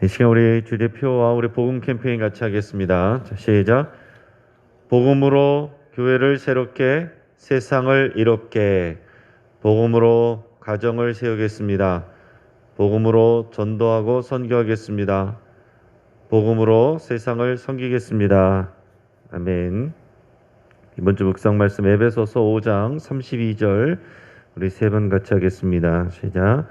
이 시간 우리 주대표와 우리 복음 캠페인 같이 하겠습니다. 자, 시작. 복음으로 교회를 새롭게, 세상을 이롭게. 복음으로 가정을 세우겠습니다. 복음으로 전도하고 선교하겠습니다. 복음으로 세상을 섬기겠습니다. 아멘. 이번 주 묵상 말씀 에베소서 5장 32절 우리 세 번 같이 하겠습니다. 시작.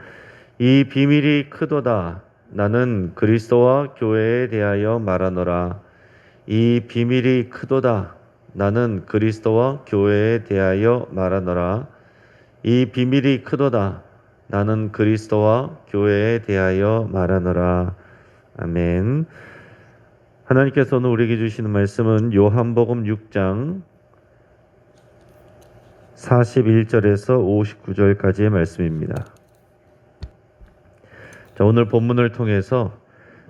이 비밀이 크도다. 나는 그리스도와 교회에 대하여 말하노라. 이 비밀이 크도다. 나는 그리스도와 교회에 대하여 말하노라. 이 비밀이 크도다. 나는 그리스도와 교회에 대하여 말하노라. 아멘. 하나님께서 오늘 우리에게 주시는 말씀은 요한복음 6장 41절에서 59절까지의 말씀입니다. 자, 오늘 본문을 통해서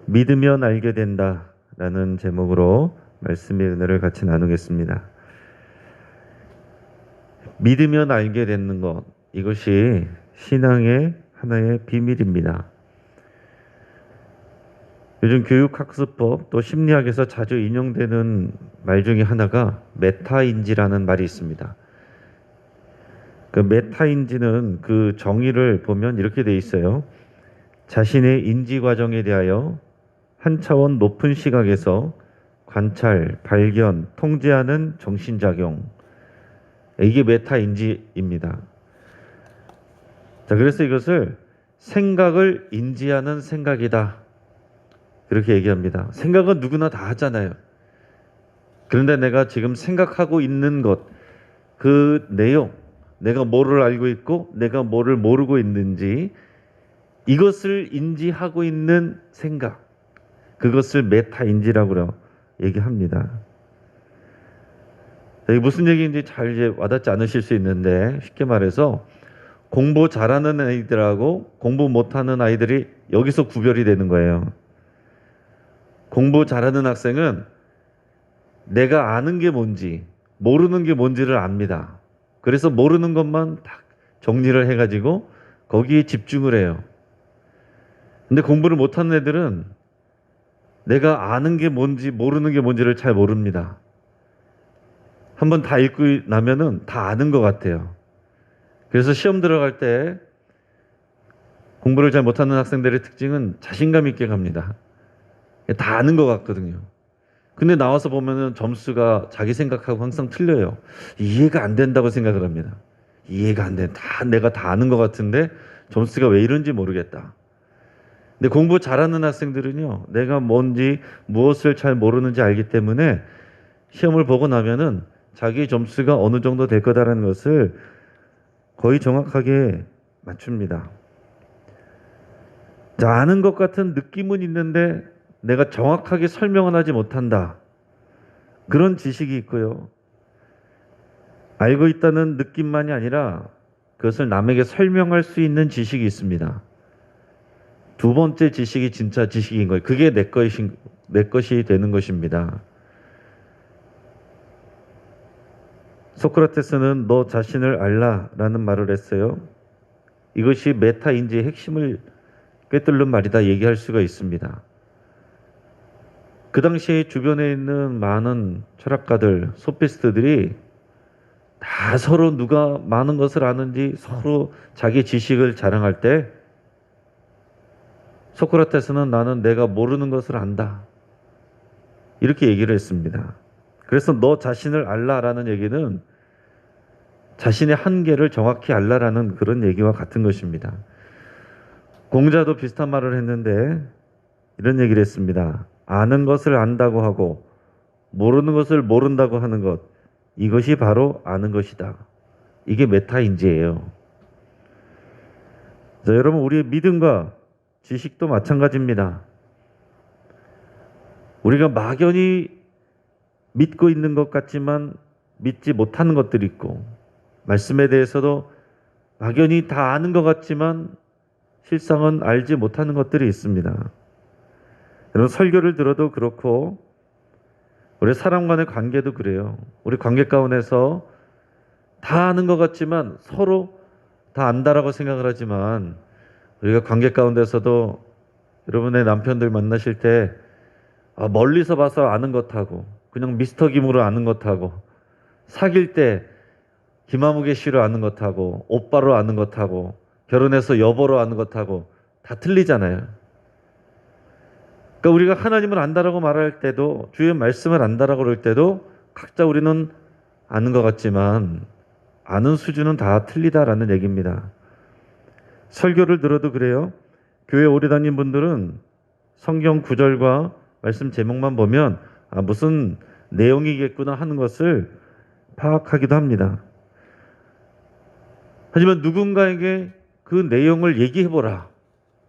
믿으면 알게 된다 라는 제목으로 말씀의 은혜를 같이 나누겠습니다. 믿으면 알게 되는 것, 이것이 신앙의 하나의 비밀입니다. 요즘 교육학습법 또 심리학에서 자주 인용되는 말 중에 하나가 메타인지라는 말이 있습니다. 그 메타인지는 그 정의를 보면 이렇게 돼 있어요. 자신의 인지 과정에 대하여 한 차원 높은 시각에서 관찰, 발견, 통제하는 정신작용. 이게 메타인지입니다. 자, 그래서 이것을 생각을 인지하는 생각이다. 그렇게 얘기합니다. 생각은 누구나 다 하잖아요. 그런데 내가 지금 생각하고 있는 것, 그 내용, 내가 뭐를 알고 있고 내가 뭐를 모르고 있는지 이것을 인지하고 있는 생각, 그것을 메타인지라고 얘기합니다. 이게 무슨 얘기인지 잘 이제 와닿지 않으실 수 있는데, 쉽게 말해서 공부 잘하는 아이들하고 공부 못하는 아이들이 여기서 구별이 되는 거예요. 공부 잘하는 학생은 내가 아는 게 뭔지 모르는 게 뭔지를 압니다. 그래서 모르는 것만 딱 정리를 해가지고 거기에 집중을 해요. 근데 공부를 못하는 애들은 내가 아는 게 뭔지 모르는 게 뭔지를 잘 모릅니다. 한번 다 읽고 나면은 다 아는 것 같아요. 그래서 시험 들어갈 때 공부를 잘 못하는 학생들의 특징은 자신감 있게 갑니다. 다 아는 것 같거든요. 근데 나와서 보면은 점수가 자기 생각하고 항상 틀려요. 이해가 안 된다고 생각을 합니다. 이해가 안 돼. 내가 다 아는 것 같은데 점수가 왜 이런지 모르겠다. 근데 공부 잘하는 학생들은요, 내가 뭔지 무엇을 잘 모르는지 알기 때문에 시험을 보고 나면은 자기 점수가 어느 정도 될 거다라는 것을 거의 정확하게 맞춥니다. 자, 아는 것 같은 느낌은 있는데 내가 정확하게 설명은 하지 못한다. 그런 지식이 있고요. 알고 있다는 느낌만이 아니라 그것을 남에게 설명할 수 있는 지식이 있습니다. 두 번째 지식이 진짜 지식인 거예요. 그게 내 것이 되는 것입니다. 소크라테스는 너 자신을 알라라는 말을 했어요. 이것이 메타인지의 핵심을 꿰뚫는 말이다 얘기할 수가 있습니다. 그 당시에 주변에 있는 많은 철학가들, 소피스트들이 다 서로 누가 많은 것을 아는지 서로 자기 지식을 자랑할 때 소크라테스는 나는 내가 모르는 것을 안다. 이렇게 얘기를 했습니다. 그래서 너 자신을 알라라는 얘기는 자신의 한계를 정확히 알라라는 그런 얘기와 같은 것입니다. 공자도 비슷한 말을 했는데 이런 얘기를 했습니다. 아는 것을 안다고 하고 모르는 것을 모른다고 하는 것, 이것이 바로 아는 것이다. 이게 메타인지예요. 자, 여러분, 우리의 믿음과 지식도 마찬가지입니다. 우리가 막연히 믿고 있는 것 같지만 믿지 못하는 것들이 있고, 말씀에 대해서도 막연히 다 아는 것 같지만 실상은 알지 못하는 것들이 있습니다. 여러분, 설교를 들어도 그렇고 우리 사람 간의 관계도 그래요. 우리 관계 가운데서 다 아는 것 같지만 서로 다 안다라고 생각을 하지만 우리가 관계 가운데서도 여러분의 남편들 만나실 때 멀리서 봐서 아는 것하고 그냥 미스터 김으로 아는 것하고 사귈 때 김아무개 씨로 아는 것하고 오빠로 아는 것하고 결혼해서 여보로 아는 것하고 다 틀리잖아요. 그러니까 우리가 하나님을 안다라고 말할 때도 주의 말씀을 안다라고 그럴 때도 각자 우리는 아는 것 같지만 아는 수준은 다 틀리다라는 얘기입니다. 설교를 들어도 그래요. 교회 오래 다닌 분들은 성경 구절과 말씀 제목만 보면 무슨 내용이겠구나 하는 것을 파악하기도 합니다. 하지만 누군가에게 그 내용을 얘기해보라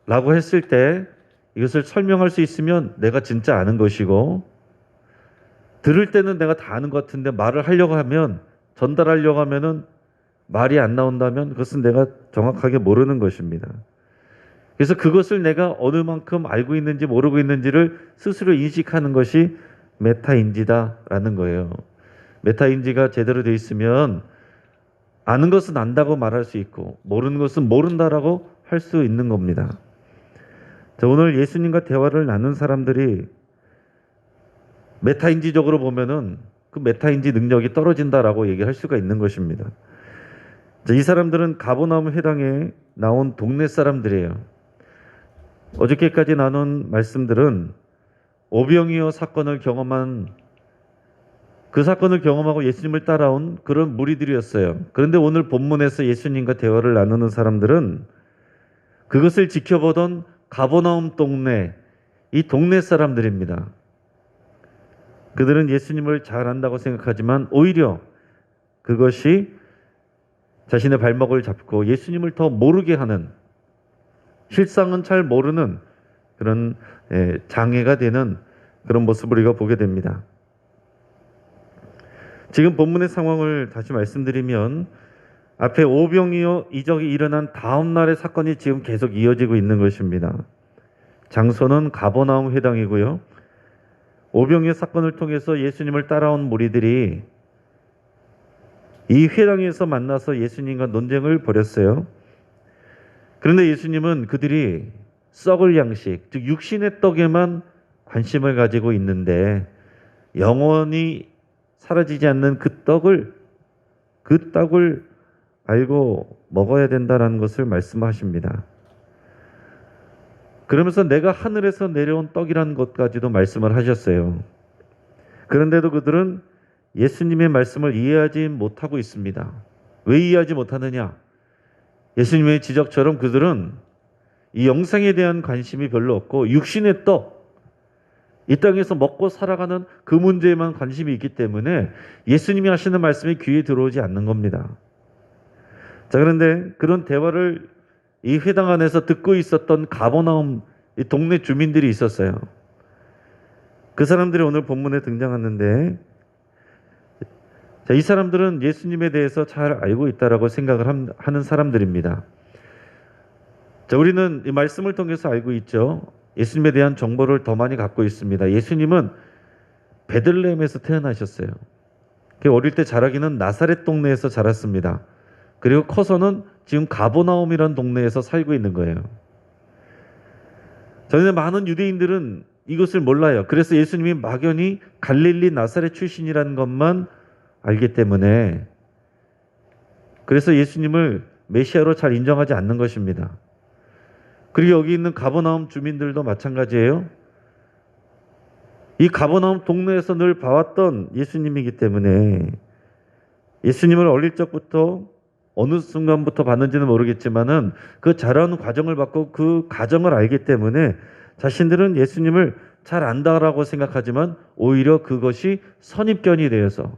라고 했을 때 이것을 설명할 수 있으면 내가 진짜 아는 것이고, 들을 때는 내가 다 아는 것 같은데 말을 하려고 하면, 전달하려고 하면은 말이 안 나온다면 그것은 내가 정확하게 모르는 것입니다. 그래서 그것을 내가 어느 만큼 알고 있는지 모르고 있는지를 스스로 인식하는 것이 메타인지다라는 거예요. 메타인지가 제대로 되어 있으면 아는 것은 안다고 말할 수 있고 모르는 것은 모른다라고 할 수 있는 겁니다. 자, 오늘 예수님과 대화를 나눈 사람들이 메타인지적으로 보면은 그 메타인지 능력이 떨어진다라고 얘기할 수가 있는 것입니다. 자, 이 사람들은 가버나움 회당에 나온 동네 사람들이에요. 어저께까지 나눈 말씀들은 오병이어 사건을 경험한, 그 사건을 경험하고 예수님을 따라온 그런 무리들이었어요. 그런데 오늘 본문에서 예수님과 대화를 나누는 사람들은 그것을 지켜보던 가버나움 동네, 이 동네 사람들입니다. 그들은 예수님을 잘 안다고 생각하지만 오히려 그것이 자신의 발목을 잡고 예수님을 더 모르게 하는, 실상은 잘 모르는 그런 장애가 되는 그런 모습을 우리가 보게 됩니다. 지금 본문의 상황을 다시 말씀드리면 앞에 오병이어 이적이 일어난 다음 날의 사건이 지금 계속 이어지고 있는 것입니다. 장소는 가버나움 회당이고요. 오병이어 사건을 통해서 예수님을 따라온 무리들이 이 회당에서 만나서 예수님과 논쟁을 벌였어요. 그런데 예수님은 그들이 썩을 양식, 즉 육신의 떡에만 관심을 가지고 있는데 영원히 사라지지 않는 그 떡을 알고 먹어야 된다는 것을 말씀하십니다. 그러면서 내가 하늘에서 내려온 떡이라는 것까지도 말씀을 하셨어요. 그런데도 그들은 예수님의 말씀을 이해하지 못하고 있습니다. 왜 이해하지 못하느냐? 예수님의 지적처럼 그들은 이 영생에 대한 관심이 별로 없고 육신의 떡, 이 땅에서 먹고 살아가는 그 문제에만 관심이 있기 때문에 예수님이 하시는 말씀이 귀에 들어오지 않는 겁니다. 자, 그런데 그런 대화를 이 회당 안에서 듣고 있었던 가버나움 이 동네 주민들이 있었어요. 그 사람들이 오늘 본문에 등장하는데, 자, 이 사람들은 예수님에 대해서 잘 알고 있다라고 생각을 하는 사람들입니다. 자, 우리는 이 말씀을 통해서 알고 있죠. 예수님에 대한 정보를 더 많이 갖고 있습니다. 예수님은 베들레헴에서 태어나셨어요. 어릴 때 자라기는 나사렛 동네에서 자랐습니다. 그리고 커서는 지금 가버나움이라는 동네에서 살고 있는 거예요. 전에 많은 유대인들은 이것을 몰라요. 그래서 예수님이 막연히 갈릴리 나사렛 출신이라는 것만 알기 때문에, 그래서 예수님을 메시아로 잘 인정하지 않는 것입니다. 그리고 여기 있는 가버나움 주민들도 마찬가지예요. 이 가버나움 동네에서 늘 봐왔던 예수님이기 때문에 예수님을 어릴 적부터 어느 순간부터 봤는지는 모르겠지만은 그 자라는 과정을 봤고 그 가정을 알기 때문에 자신들은 예수님을 잘 안다라고 생각하지만 오히려 그것이 선입견이 되어서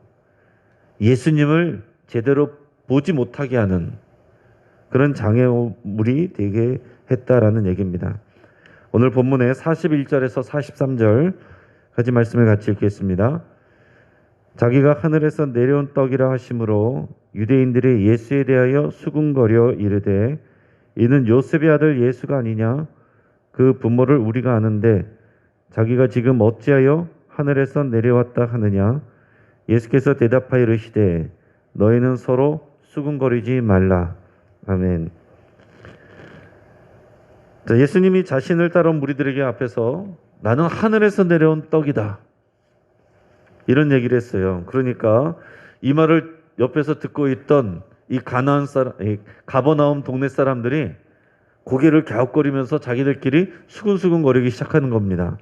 예수님을 제대로 보지 못하게 하는 그런 장애물이 되게 했다라는 얘기입니다. 오늘 본문의 41절에서 43절까지 말씀을 같이 읽겠습니다. 자기가 하늘에서 내려온 떡이라 하심으로 유대인들이 예수에 대하여 수군거려 이르되 이는 요셉의 아들 예수가 아니냐? 그 부모를 우리가 아는데 자기가 지금 어찌하여 하늘에서 내려왔다 하느냐? 예수께서 대답하여 이르시되 너희는 서로 수군거리지 말라. 아멘. 자, 예수님이 자신을 따라온 무리들에게 앞에서 나는 하늘에서 내려온 떡이다, 이런 얘기를 했어요. 그러니까 이 말을 옆에서 듣고 있던 이 가나안 사람, 이 가버나움 동네 사람들이 고개를 갸웃거리면서 자기들끼리 수근수근거리기 시작하는 겁니다.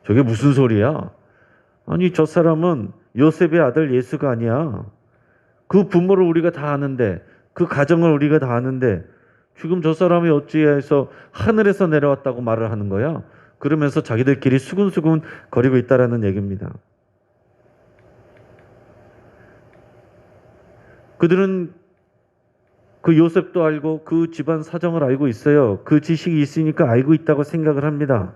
저게 무슨 소리야? 아니, 저 사람은 요셉의 아들 예수가 아니야. 그 부모를 우리가 다 아는데, 그 가정을 우리가 다 아는데 지금 저 사람이 어찌해서 하늘에서 내려왔다고 말을 하는 거야? 그러면서 자기들끼리 수근수근 거리고 있다라는 얘기입니다. 그들은 그 요셉도 알고 그 집안 사정을 알고 있어요. 그 지식이 있으니까 알고 있다고 생각을 합니다.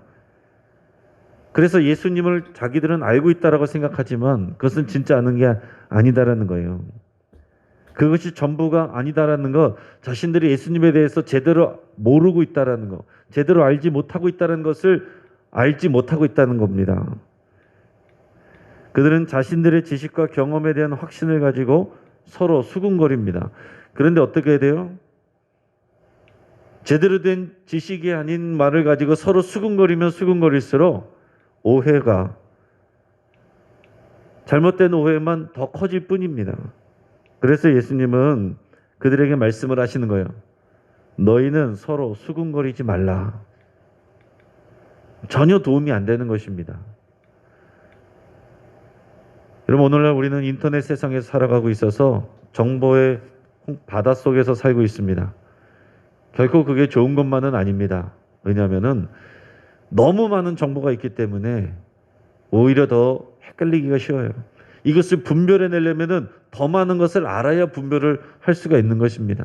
그래서 예수님을 자기들은 알고 있다라고 생각하지만 그것은 진짜 아는 게 아니다라는 거예요. 그것이 전부가 아니다라는 것, 자신들이 예수님에 대해서 제대로 모르고 있다라는 것, 제대로 알지 못하고 있다는 것을 알지 못하고 있다는 겁니다. 그들은 자신들의 지식과 경험에 대한 확신을 가지고 서로 수군거립니다. 그런데 어떻게 해야 돼요? 제대로 된 지식이 아닌 말을 가지고 서로 수군거리면 수군거릴수록 오해가, 잘못된 오해만 더 커질 뿐입니다. 그래서 예수님은 그들에게 말씀을 하시는 거예요. 너희는 서로 수군거리지 말라. 전혀 도움이 안 되는 것입니다. 여러분, 오늘날 우리는 인터넷 세상에서 살아가고 있어서 정보의 바닷속에서 살고 있습니다. 결코 그게 좋은 것만은 아닙니다. 왜냐하면 너무 많은 정보가 있기 때문에 오히려 더 헷갈리기가 쉬워요. 이것을 분별해내려면 더 많은 것을 알아야 분별을 할 수가 있는 것입니다.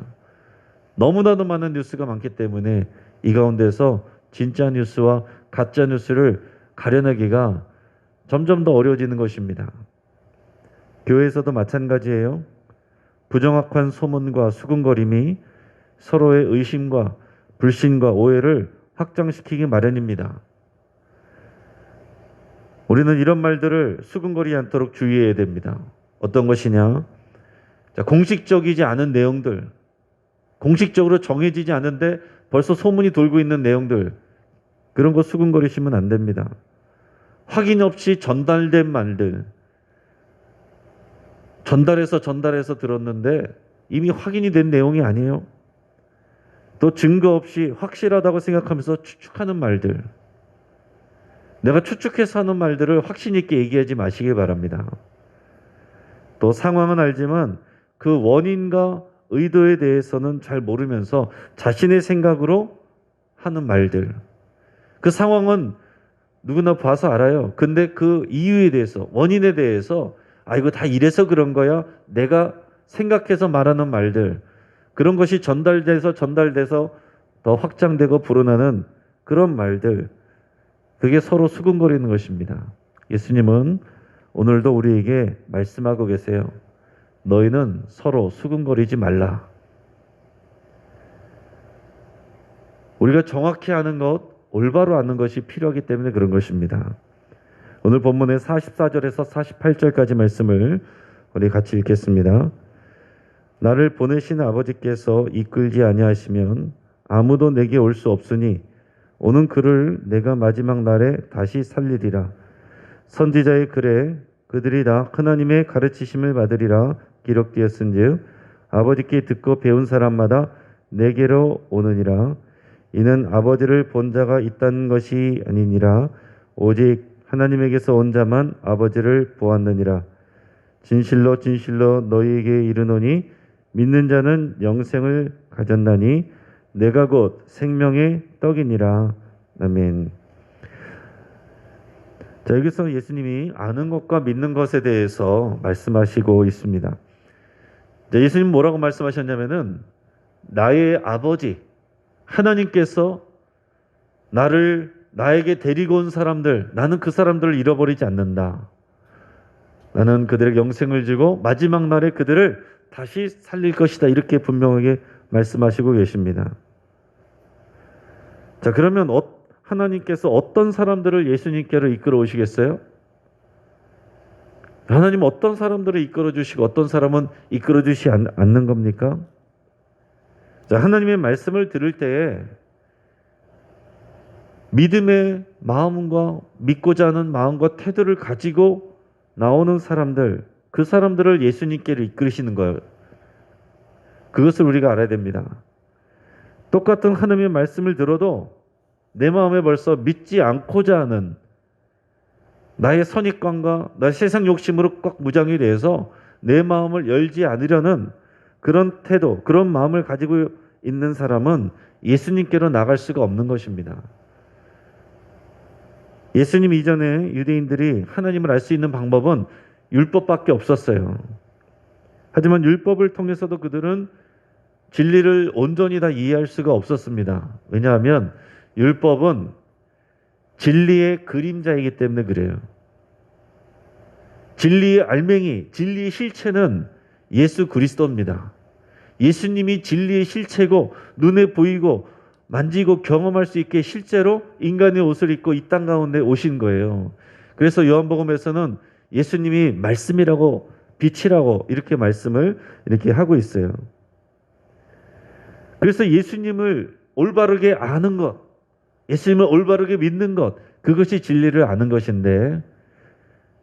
너무나도 많은 뉴스가 많기 때문에 이 가운데서 진짜 뉴스와 가짜 뉴스를 가려내기가 점점 더 어려워지는 것입니다. 교회에서도 마찬가지예요. 부정확한 소문과 수군거림이 서로의 의심과 불신과 오해를 확장시키기 마련입니다. 우리는 이런 말들을 수군거리지 않도록 주의해야 됩니다. 어떤 것이냐? 자, 공식적이지 않은 내용들, 공식적으로 정해지지 않은데 벌써 소문이 돌고 있는 내용들, 그런 거 수군거리시면 안 됩니다. 확인 없이 전달된 말들, 전달해서 들었는데 이미 확인이 된 내용이 아니에요. 또 증거 없이 확실하다고 생각하면서 추측하는 말들, 내가 추측해서 하는 말들을 확신 있게 얘기하지 마시기 바랍니다. 또 상황은 알지만 그 원인과 의도에 대해서는 잘 모르면서 자신의 생각으로 하는 말들, 그 상황은 누구나 봐서 알아요. 근데 그 이유에 대해서, 원인에 대해서 이거 다 이래서 그런 거야, 내가 생각해서 말하는 말들, 그런 것이 전달돼서 더 확장되고 불어나는 그런 말들, 그게 서로 수군거리는 것입니다. 예수님은 오늘도 우리에게 말씀하고 계세요. 너희는 서로 수군거리지 말라. 우리가 정확히 아는 것, 올바로 아는 것이 필요하기 때문에 그런 것입니다. 오늘 본문의 44절에서 48절까지 말씀을 우리 같이 읽겠습니다. 나를 보내신 아버지께서 이끌지 아니하시면 아무도 내게 올 수 없으니 오는 그를 내가 마지막 날에 다시 살리리라. 선지자의 글에 그들이 다 하나님의 가르치심을 받으리라 기록되었은즉 아버지께 듣고 배운 사람마다 내게로 오느니라. 이는 아버지를 본 자가 있다는 것이 아니니라. 오직 하나님에게서 온 자만 아버지를 보았느니라. 진실로 진실로 너희에게 이르노니 믿는 자는 영생을 가졌나니 내가 곧 생명의 떡이니라. 아멘. 자, 여기서 예수님이 아는 것과 믿는 것에 대해서 말씀하시고 있습니다. 자, 예수님 뭐라고 말씀하셨냐면은 나의 아버지 하나님께서 나에게 데리고 온 사람들, 나는 그 사람들을 잃어버리지 않는다. 나는 그들에게 영생을 주고 마지막 날에 그들을 다시 살릴 것이다. 이렇게 분명하게 말씀하시고 계십니다. 자, 그러면 하나님께서 어떤 사람들을 예수님께로 이끌어 오시겠어요? 하나님 어떤 사람들을 이끌어 주시고 어떤 사람은 이끌어 주시지 않는 겁니까? 자, 하나님의 말씀을 들을 때에 믿음의 마음과 믿고자 하는 마음과 태도를 가지고 나오는 사람들, 그 사람들을 예수님께로 이끌으시는 거예요. 그것을 우리가 알아야 됩니다. 똑같은 하나님의 말씀을 들어도 내 마음에 벌써 믿지 않고자 하는 나의 선입관과 나의 세상 욕심으로 꽉 무장이 돼서 내 마음을 열지 않으려는 그런 태도, 그런 마음을 가지고 있는 사람은 예수님께로 나갈 수가 없는 것입니다. 예수님 이전에 유대인들이 하나님을 알 수 있는 방법은 율법밖에 없었어요. 하지만 율법을 통해서도 그들은 진리를 온전히 다 이해할 수가 없었습니다. 왜냐하면 율법은 진리의 그림자이기 때문에 그래요. 진리의 알맹이, 진리의 실체는 예수 그리스도입니다. 예수님이 진리의 실체고 눈에 보이고 만지고 경험할 수 있게 실제로 인간의 옷을 입고 이 땅 가운데 오신 거예요. 그래서 요한복음에서는 예수님이 말씀이라고 빛이라고 이렇게 말씀을 이렇게 하고 있어요. 그래서 예수님을 올바르게 아는 것, 예수님을 올바르게 믿는 것, 그것이 진리를 아는 것인데,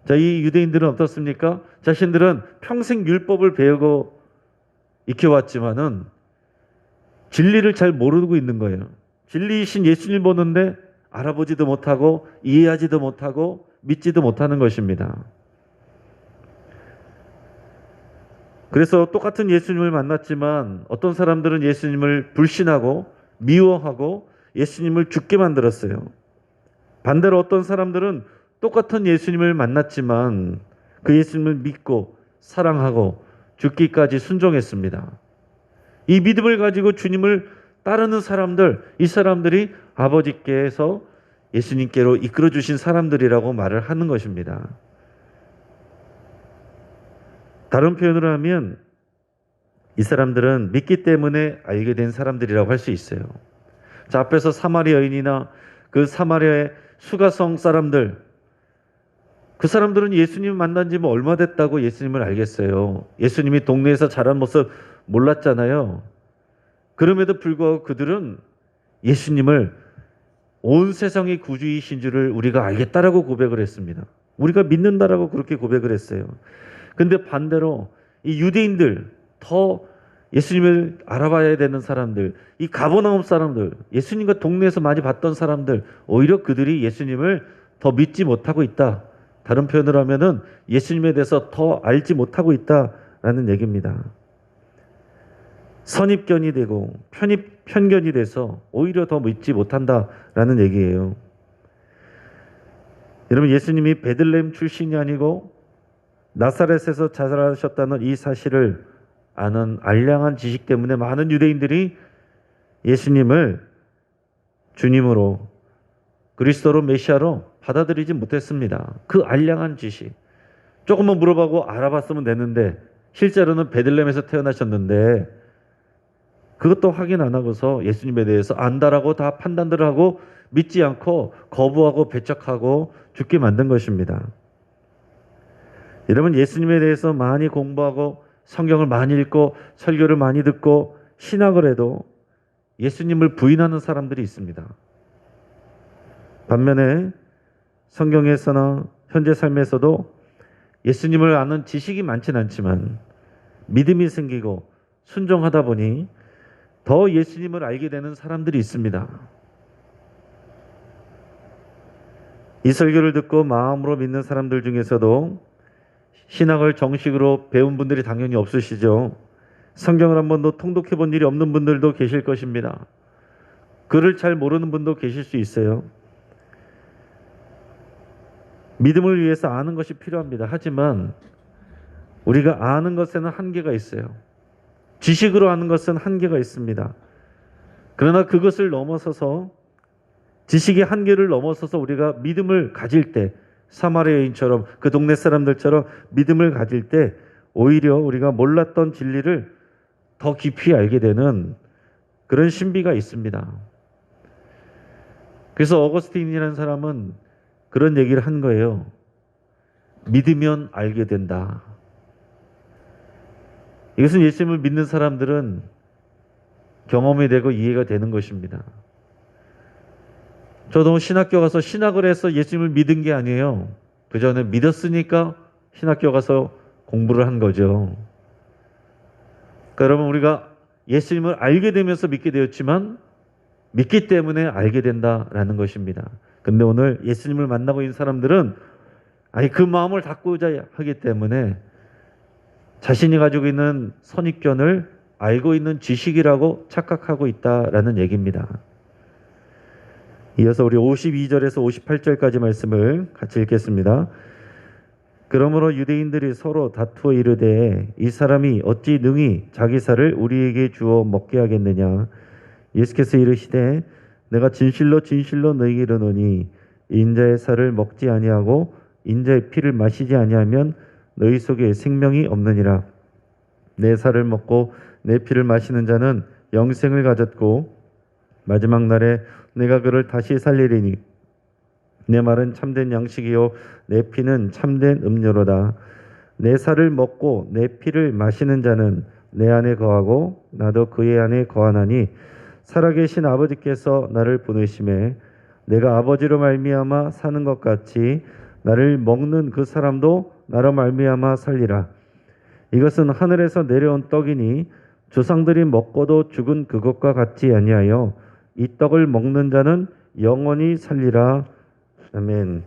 자, 이 유대인들은 어떻습니까? 자신들은 평생 율법을 배우고 익혀왔지만은 진리를 잘 모르고 있는 거예요. 진리이신 예수님 보는데 알아보지도 못하고 이해하지도 못하고 믿지도 못하는 것입니다. 그래서 똑같은 예수님을 만났지만 어떤 사람들은 예수님을 불신하고 미워하고 예수님을 죽게 만들었어요. 반대로 어떤 사람들은 똑같은 예수님을 만났지만 그 예수님을 믿고 사랑하고 죽기까지 순종했습니다. 이 믿음을 가지고 주님을 따르는 사람들, 이 사람들이 아버지께서 예수님께로 이끌어 주신 사람들이라고 말을 하는 것입니다. 다른 표현으로 하면 이 사람들은 믿기 때문에 알게 된 사람들이라고 할 수 있어요. 자, 앞에서 사마리아 여인이나 그 사마리아의 수가성 사람들, 그 사람들은 예수님 만난 지 뭐 얼마 됐다고 예수님을 알겠어요. 예수님이 동네에서 자란 모습 몰랐잖아요. 그럼에도 불구하고 그들은 예수님을 온 세상의 구주이신 줄을 우리가 알겠다라고 고백을 했습니다. 우리가 믿는다라고 그렇게 고백을 했어요. 근데 반대로 이 유대인들, 더 예수님을 알아봐야 되는 사람들, 이 가버나움 사람들, 예수님과 동네에서 많이 봤던 사람들, 오히려 그들이 예수님을 더 믿지 못하고 있다. 다른 표현으로 하면은 예수님에 대해서 더 알지 못하고 있다라는 얘기입니다. 선입견이 되고 편견이 돼서 오히려 더 믿지 못한다라는 얘기예요. 여러분, 예수님이 베들레헴 출신이 아니고 나사렛에서 자라셨다는 이 사실을 아는 알량한 지식 때문에 많은 유대인들이 예수님을 주님으로 그리스도로 메시아로 받아들이지 못했습니다. 그 알량한 지식. 조금만 물어보고 알아봤으면 되는데 실제로는 베들레헴에서 태어나셨는데 그것도 확인 안 하고서 예수님에 대해서 안다라고 다 판단들을 하고 믿지 않고 거부하고 배척하고 죽게 만든 것입니다. 여러분, 예수님에 대해서 많이 공부하고 성경을 많이 읽고 설교를 많이 듣고 신학을 해도 예수님을 부인하는 사람들이 있습니다. 반면에 성경에서나 현재 삶에서도 예수님을 아는 지식이 많지는 않지만 믿음이 생기고 순종하다 보니 더 예수님을 알게 되는 사람들이 있습니다. 이 설교를 듣고 마음으로 믿는 사람들 중에서도 신학을 정식으로 배운 분들이 당연히 없으시죠. 성경을 한 번도 통독해 본 일이 없는 분들도 계실 것입니다. 글을 잘 모르는 분도 계실 수 있어요. 믿음을 위해서 아는 것이 필요합니다. 하지만 우리가 아는 것에는 한계가 있어요. 지식으로 아는 것은 한계가 있습니다. 그러나 그것을 넘어서서 지식의 한계를 넘어서서 우리가 믿음을 가질 때 사마리아 여인처럼 그 동네 사람들처럼 믿음을 가질 때 오히려 우리가 몰랐던 진리를 더 깊이 알게 되는 그런 신비가 있습니다. 그래서 어거스틴이라는 사람은 그런 얘기를 한 거예요. 믿으면 알게 된다. 이것은 예수님을 믿는 사람들은 경험이 되고 이해가 되는 것입니다. 저도 신학교 가서 신학을 해서 예수님을 믿은 게 아니에요. 그 전에 믿었으니까 신학교 가서 공부를 한 거죠. 그러니까 여러분, 우리가 예수님을 알게 되면서 믿게 되었지만 믿기 때문에 알게 된다라는 것입니다. 근데 오늘 예수님을 만나고 있는 사람들은 아니 그 마음을 닫고자 하기 때문에 자신이 가지고 있는 선입견을 알고 있는 지식이라고 착각하고 있다라는 얘기입니다. 이어서 우리 52절에서 58절까지 말씀을 같이 읽겠습니다. 그러므로 유대인들이 서로 다투어 이르되 이 사람이 어찌 능히 자기 살을 우리에게 주어 먹게 하겠느냐. 예수께서 이르시되 내가 진실로 진실로 너희에게 이르노니 인자의 살을 먹지 아니하고 인자의 피를 마시지 아니하면 너희 속에 생명이 없느니라. 내 살을 먹고 내 피를 마시는 자는 영생을 가졌고 마지막 날에 내가 그를 다시 살리리니 내 말은 참된 양식이요 내 피는 참된 음료로다. 내 살을 먹고 내 피를 마시는 자는 내 안에 거하고 나도 그의 안에 거하나니 살아계신 아버지께서 나를 보내심에 내가 아버지로 말미암아 사는 것 같이 나를 먹는 그 사람도 나로 말미암아 살리라. 이것은 하늘에서 내려온 떡이니 조상들이 먹고도 죽은 그것과 같지 아니하여 이 떡을 먹는 자는 영원히 살리라. 아멘.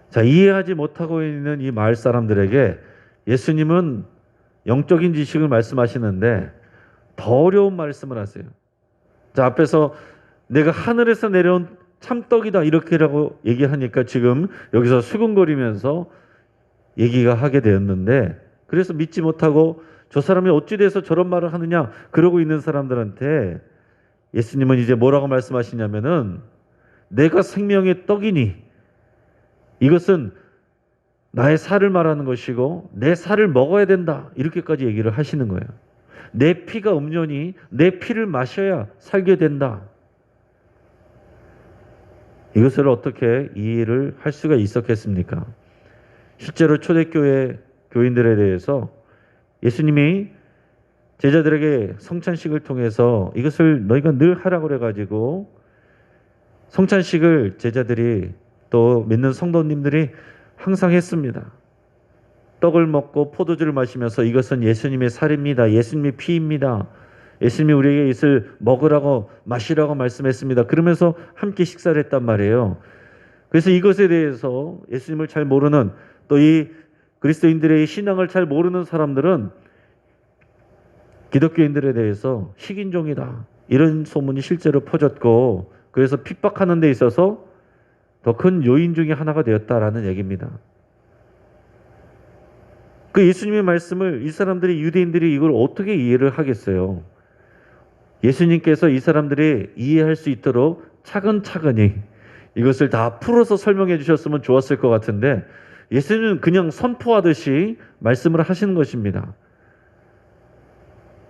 자, 이해하지 못하고 있는 이 마을 사람들에게 예수님은 영적인 지식을 말씀하시는데 더 어려운 말씀을 하세요. 자, 앞에서 내가 하늘에서 내려온 참떡이다 이렇게라고 얘기하니까 지금 여기서 수근거리면서 얘기가 하게 되었는데, 그래서 믿지 못하고 저 사람이 어찌 돼서 저런 말을 하느냐 그러고 있는 사람들한테 예수님은 이제 뭐라고 말씀하시냐면은 내가 생명의 떡이니 이것은 나의 살을 말하는 것이고 내 살을 먹어야 된다 이렇게까지 얘기를 하시는 거예요. 내 피가 음료니 내 피를 마셔야 살게 된다. 이것을 어떻게 이해를 할 수가 있었겠습니까? 실제로 초대교회 교인들에 대해서 예수님이 제자들에게 성찬식을 통해서 이것을 너희가 늘 하라고 그래가지고 성찬식을 제자들이 또 믿는 성도님들이 항상 했습니다. 떡을 먹고 포도주를 마시면서 이것은 예수님의 살입니다. 예수님의 피입니다. 예수님이 우리에게 이것을 먹으라고 마시라고 말씀했습니다. 그러면서 함께 식사를 했단 말이에요. 그래서 이것에 대해서 예수님을 잘 모르는 또 이 그리스도인들의 신앙을 잘 모르는 사람들은 기독교인들에 대해서 식인종이다 이런 소문이 실제로 퍼졌고, 그래서 핍박하는 데 있어서 더 큰 요인 중에 하나가 되었다라는 얘기입니다. 그 예수님의 말씀을 이 사람들이, 유대인들이 이걸 어떻게 이해를 하겠어요? 예수님께서 이 사람들이 이해할 수 있도록 차근차근히 이것을 다 풀어서 설명해 주셨으면 좋았을 것 같은데 예수님은 그냥 선포하듯이 말씀을 하시는 것입니다.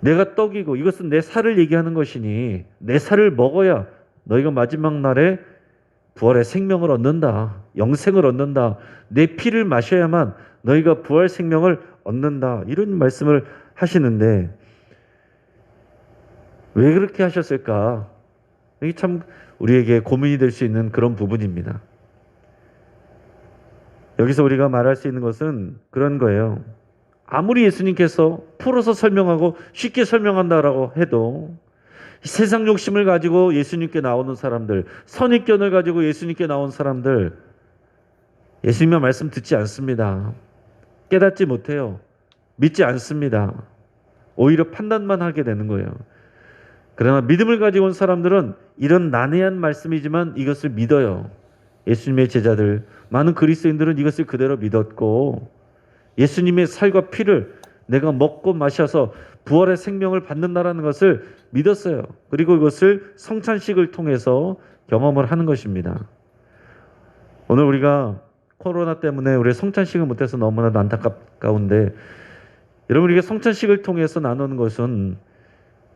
내가 떡이고 이것은 내 살을 얘기하는 것이니 내 살을 먹어야 너희가 마지막 날에 부활의 생명을 얻는다. 영생을 얻는다. 내 피를 마셔야만 너희가 부활 생명을 얻는다. 이런 말씀을 하시는데 왜 그렇게 하셨을까? 이게 참 우리에게 고민이 될 수 있는 그런 부분입니다. 여기서 우리가 말할 수 있는 것은 그런 거예요. 아무리 예수님께서 풀어서 설명하고 쉽게 설명한다라고 해도 세상 욕심을 가지고 예수님께 나오는 사람들, 선입견을 가지고 예수님께 나온 사람들, 예수님의 말씀 듣지 않습니다. 깨닫지 못해요. 믿지 않습니다. 오히려 판단만 하게 되는 거예요. 그러나 믿음을 가지고 온 사람들은 이런 난해한 말씀이지만 이것을 믿어요. 예수님의 제자들, 많은 그리스도인들은 이것을 그대로 믿었고 예수님의 살과 피를 내가 먹고 마셔서 부활의 생명을 받는다라는 것을 믿었어요. 그리고 이것을 성찬식을 통해서 경험을 하는 것입니다. 오늘 우리가 코로나 때문에 우리 성찬식을 못해서 너무나도 안타까운데 여러분, 이게 성찬식을 통해서 나누는 것은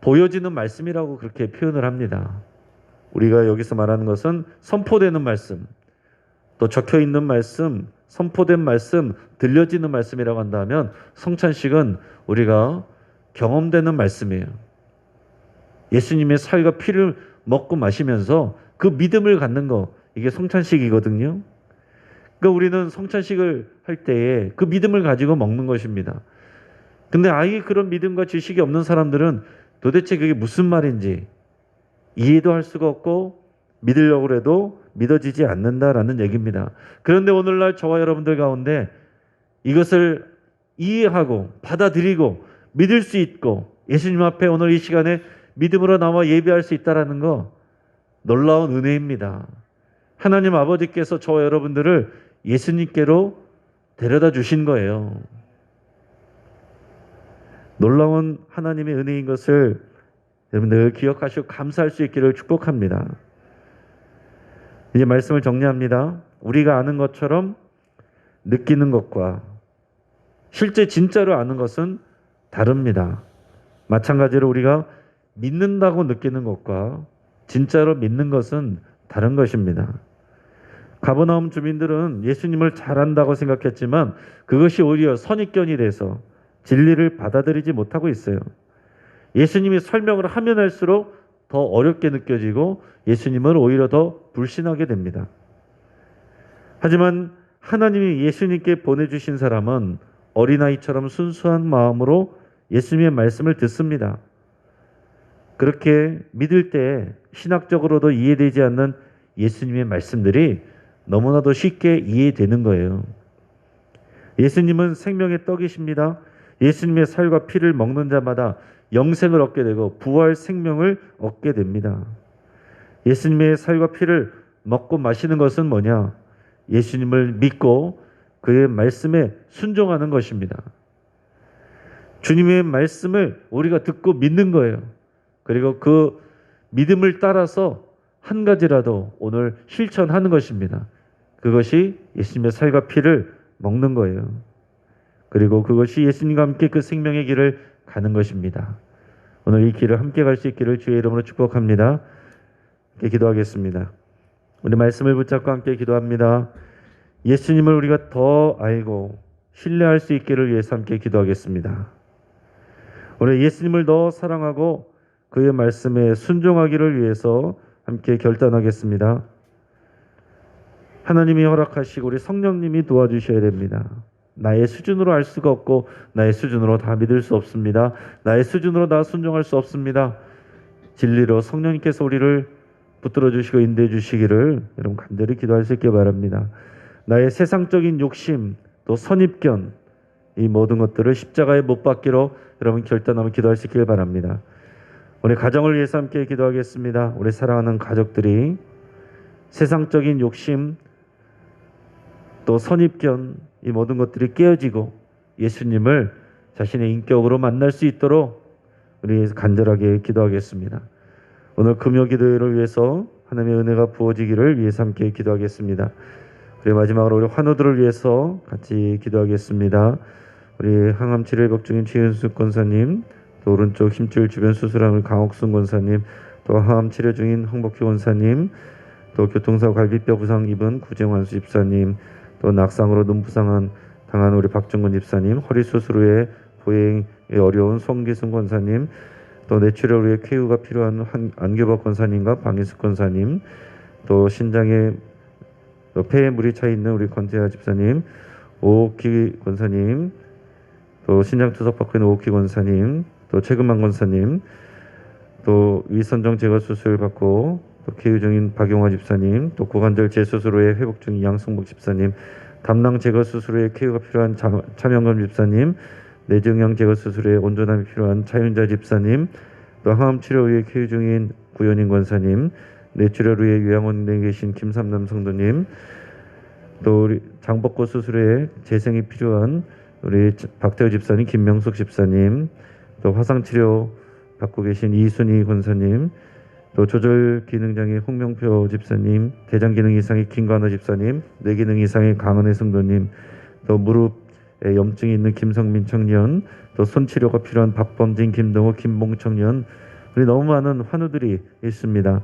보여지는 말씀이라고 그렇게 표현을 합니다. 우리가 여기서 말하는 것은 선포되는 말씀, 또 적혀있는 말씀, 선포된 말씀, 들려지는 말씀이라고 한다면 성찬식은 우리가 경험되는 말씀이에요. 예수님의 살과 피를 먹고 마시면서 그 믿음을 갖는 거, 이게 성찬식이거든요. 그러니까 우리는 성찬식을 할 때에 그 믿음을 가지고 먹는 것입니다. 근데 아예 그런 믿음과 지식이 없는 사람들은 도대체 그게 무슨 말인지 이해도 할 수가 없고 믿으려고 해도 믿어지지 않는다라는 얘기입니다. 그런데 오늘날 저와 여러분들 가운데 이것을 이해하고 받아들이고 믿을 수 있고 예수님 앞에 오늘 이 시간에 믿음으로 나와 예배할 수 있다라는 거 놀라운 은혜입니다. 하나님 아버지께서 저와 여러분들을 예수님께로 데려다 주신 거예요. 놀라운 하나님의 은혜인 것을 여러분들 기억하시고 감사할 수 있기를 축복합니다. 이제 말씀을 정리합니다. 우리가 아는 것처럼 느끼는 것과 실제 진짜로 아는 것은 다릅니다. 마찬가지로 우리가 믿는다고 느끼는 것과 진짜로 믿는 것은 다른 것입니다. 가버나움 주민들은 예수님을 잘 안다고 생각했지만 그것이 오히려 선입견이 돼서 진리를 받아들이지 못하고 있어요. 예수님이 설명을 하면 할수록 더 어렵게 느껴지고 예수님을 오히려 더 불신하게 됩니다. 하지만 하나님이 예수님께 보내주신 사람은 어린아이처럼 순수한 마음으로 예수님의 말씀을 듣습니다. 그렇게 믿을 때 신학적으로도 이해되지 않는 예수님의 말씀들이 너무나도 쉽게 이해되는 거예요. 예수님은 생명의 떡이십니다. 예수님의 살과 피를 먹는 자마다 영생을 얻게 되고 부활 생명을 얻게 됩니다. 예수님의 살과 피를 먹고 마시는 것은 뭐냐? 예수님을 믿고 그의 말씀에 순종하는 것입니다. 주님의 말씀을 우리가 듣고 믿는 거예요. 그리고 그 믿음을 따라서 한 가지라도 오늘 실천하는 것입니다. 그것이 예수님의 살과 피를 먹는 거예요. 그리고 그것이 예수님과 함께 그 생명의 길을 가는 것입니다. 오늘 이 길을 함께 갈 수 있기를 주의 이름으로 축복합니다. 함께 기도하겠습니다. 우리 말씀을 붙잡고 함께 기도합니다. 예수님을 우리가 더 알고 신뢰할 수 있기를 위해서 함께 기도하겠습니다. 우리 예수님을 더 사랑하고 그의 말씀에 순종하기를 위해서 함께 결단하겠습니다. 하나님이 허락하시고 우리 성령님이 도와주셔야 됩니다. 나의 수준으로 알 수가 없고 나의 수준으로 다 믿을 수 없습니다. 나의 수준으로 다 순종할 수 없습니다. 진리로 성령님께서 우리를 붙들어 주시고 인도해 주시기를 여러분 간절히 기도할 수 있게 바랍니다. 나의 세상적인 욕심 또 선입견 이 모든 것들을 십자가에 못 박기로 여러분 결단하며 기도할 수 있길 바랍니다. 우리 가정을 위해서 함께 기도하겠습니다. 우리 사랑하는 가족들이 세상적인 욕심 또 선입견 이 모든 것들이 깨어지고 예수님을 자신의 인격으로 만날 수 있도록 우리 간절하게 기도하겠습니다. 오늘 금요 기도회를 위해서 하나님의 은혜가 부어지기를 위해서 함께 기도하겠습니다. 그리고 마지막으로 우리 환우들을 위해서 같이 기도하겠습니다. 우리 항암 치료 회복 중인 최윤수 권사님, 또 오른쪽 힘줄 주변 수술한 우리 강옥순 권사님, 또 항암 치료 중인 황복희 권사님, 또 교통사고 갈비뼈 부상 입은 구정환수 집사님, 또 낙상으로 눈 부상한 당한 우리 박정근 집사님, 허리 수술 후에 보행이 어려운 송기순 권사님, 또 뇌출혈 후에 쾌유가 필요한 안규박 권사님과 방희숙 권사님, 또 신장에 또 폐에 물이 차 있는 우리 권태하 집사님, 오옥희 권사님, 또 신장 투석 받고 있는 오옥희 권사님, 또 최근만 권사님, 또 위선정 제거 수술 받고 또 쾌유 중인 박용화 집사님, 또 고관절 재수술 후에 회복 중인 양승복 집사님, 담낭 제거 수술 후에 쾌유가 필요한 차명검 집사님, 뇌종양 제거 수술 후에 온전함이 필요한 차윤자 집사님, 또 항암 치료 후에 쾌유 중인 구현인 권사님, 뇌출혈 후에 요양원에 계신 김삼남 성도님, 또 우리 장복고 수술 후에 재생이 필요한 우리 박태호 집사님, 김명숙 집사님, 또 화상 치료 받고 계신 이순희 권사님, 또 조절 기능장애 홍명표 집사님, 대장 기능 이상의 김관호 집사님, 뇌 기능 이상의 강은혜 성도님, 또 무릎에 염증이 있는 김성민 청년, 또 손 치료가 필요한 박범진, 김동호, 김봉 청년, 우리 너무 많은 환우들이 있습니다.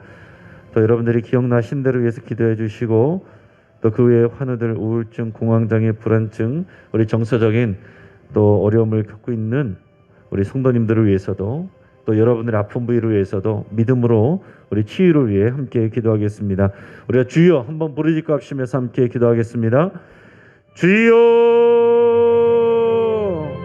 또 여러분들이 기억나신 대로 위해서 기도해 주시고 또 그 외에 환우들 우울증, 공황장애, 불안증, 우리 정서적인 또 어려움을 겪고 있는 우리 성도님들을 위해서도 또 여러분들의 아픈 부위를 위해서도 믿음으로 우리 치유를 위해 함께 기도하겠습니다. 우리가 주여 한번 부르짖고 합심해서 함께 기도하겠습니다. 주여